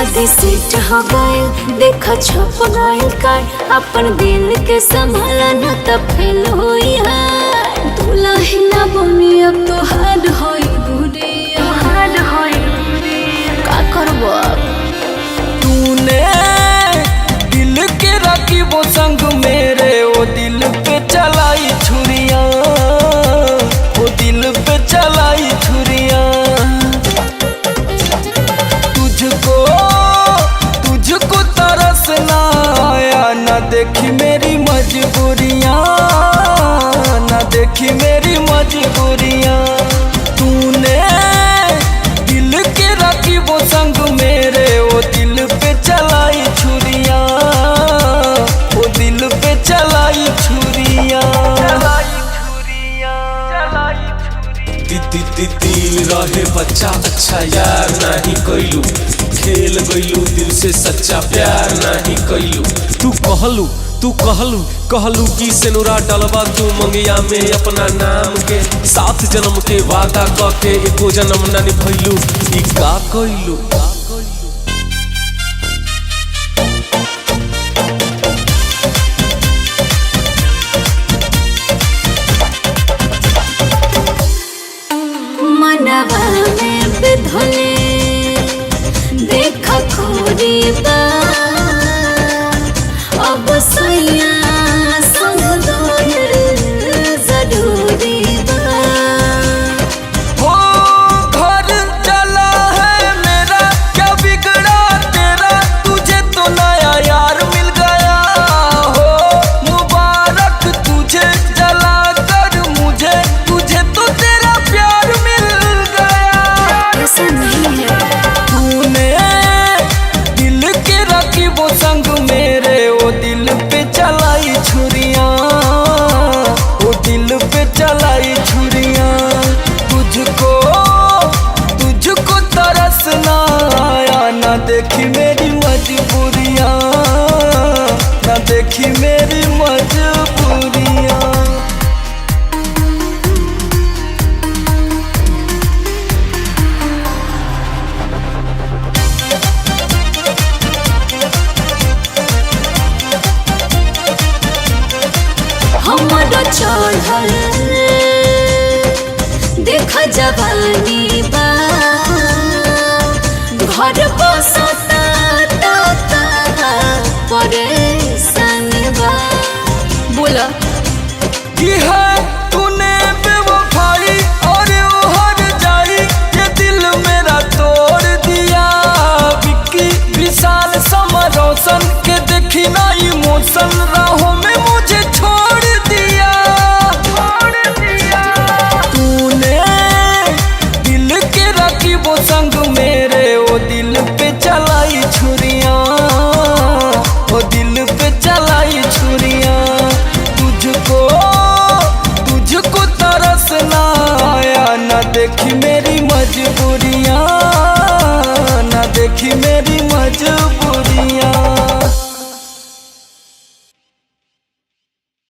शादी सेट हो गए देखा छप गए कार अपन दिल के संभाला न तब फेल होई है दुल्हा ना बनी अब तो हार्ड होई बुढ़िया का करबो अब तूने दिल के रखी वो संग मेरे वो दिल पे चलाई छुरिया वो दिल पे चलाई छुरिया तुझको तरस ना आया ना देखी मेरी मजबूरियां ना देखी मेरी मजबूरियां तूने दिल के रखी वो संग मेरे वो दिल पे चलाई छुरियां वो दिल पे चलाई छुरियां दिल रहे बच्चा अच्छा यार नहीं कैलू खेल गईलू दिल से सच्चा प्यार नहीं कैलू तू कहलू कि सेनुरा डलवा तू मंगिया में अपना नाम के 7 जन्म के वादा करके एको जन्म न निभैलू ई का कैलू मनवा में बिधले देखा खोरी बा अब सैया संग दोनर जरूरी बा हो घर चला है मेरा क्या बिगड़ा तेरा तुझे तो नया यार मिल गया हो मुबारक तुझे जला कर मुझे तुझे तो तेरा प्यार मिल गया ऐसा नहीं है तूने दिल के रखी वो संग मेरे वो दिल पे चलाई छुरियां वो दिल पे चलाई छुरियां तुझको तरस ना आया ना देखी मेरी मजबूरियां ना देखी मेरी मजबूरियां हमारा चढ़ल देखा जवानी बा घर बसता परेशानी बा बोला की है तूने बेवफाई और वो हर जाई ये दिल मेरा तोड़ दिया विक्की विशाल समर रोशन के देखी ना इमोशन राहों में